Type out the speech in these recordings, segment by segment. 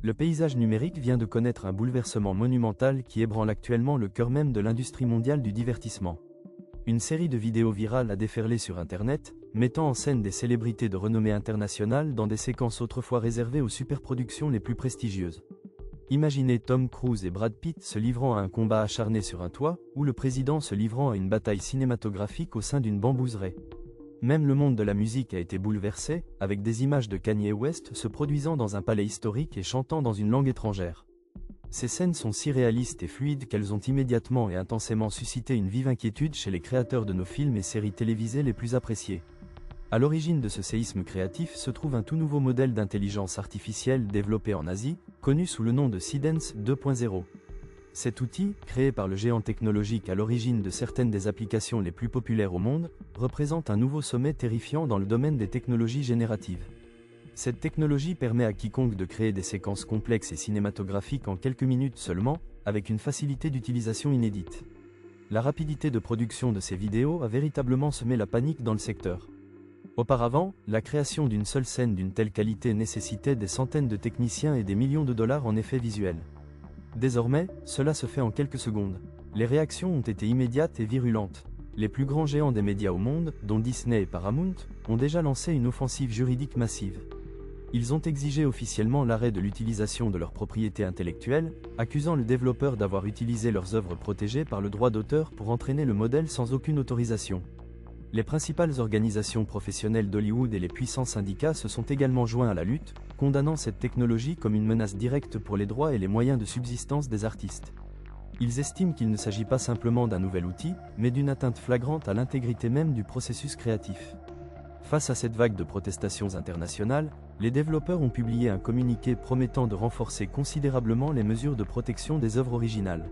Le paysage numérique vient de connaître un bouleversement monumental qui ébranle actuellement le cœur même de l'industrie mondiale du divertissement. Une série de vidéos virales a déferlé sur Internet, mettant en scène des célébrités de renommée internationale dans des séquences autrefois réservées aux superproductions les plus prestigieuses. Imaginez Tom Cruise et Brad Pitt se livrant à un combat acharné sur un toit, ou le président se livrant à une bataille cinématographique au sein d'une bambouseraie. Même le monde de la musique a été bouleversé, avec des images de Kanye West se produisant dans un palais historique et chantant dans une langue étrangère. Ces scènes sont si réalistes et fluides qu'elles ont immédiatement et intensément suscité une vive inquiétude chez les créateurs de nos films et séries télévisées les plus appréciés. À l'origine de ce séisme créatif se trouve un tout nouveau modèle d'intelligence artificielle développé en Asie, connu sous le nom de Seedance 2.0. Cet outil, créé par le géant technologique à l'origine de certaines des applications les plus populaires au monde, représente un nouveau sommet terrifiant dans le domaine des technologies génératives. Cette technologie permet à quiconque de créer des séquences complexes et cinématographiques en quelques minutes seulement, avec une facilité d'utilisation inédite. La rapidité de production de ces vidéos a véritablement semé la panique dans le secteur. Auparavant, la création d'une seule scène d'une telle qualité nécessitait des centaines de techniciens et des millions de dollars en effets visuels. Désormais, cela se fait en quelques secondes. Les réactions ont été immédiates et virulentes. Les plus grands géants des médias au monde, dont Disney et Paramount, ont déjà lancé une offensive juridique massive. Ils ont exigé officiellement l'arrêt de l'utilisation de leurs propriétés intellectuelles, accusant le développeur d'avoir utilisé leurs œuvres protégées par le droit d'auteur pour entraîner le modèle sans aucune autorisation. Les principales organisations professionnelles d'Hollywood et les puissants syndicats se sont également joints à la lutte, condamnant cette technologie comme une menace directe pour les droits et les moyens de subsistance des artistes. Ils estiment qu'il ne s'agit pas simplement d'un nouvel outil, mais d'une atteinte flagrante à l'intégrité même du processus créatif. Face à cette vague de protestations internationales, les développeurs ont publié un communiqué promettant de renforcer considérablement les mesures de protection des œuvres originales.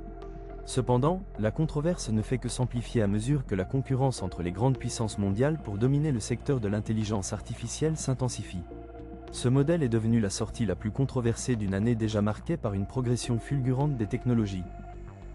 Cependant, la controverse ne fait que s'amplifier à mesure que la concurrence entre les grandes puissances mondiales pour dominer le secteur de l'intelligence artificielle s'intensifie. Ce modèle est devenu la sortie la plus controversée d'une année déjà marquée par une progression fulgurante des technologies.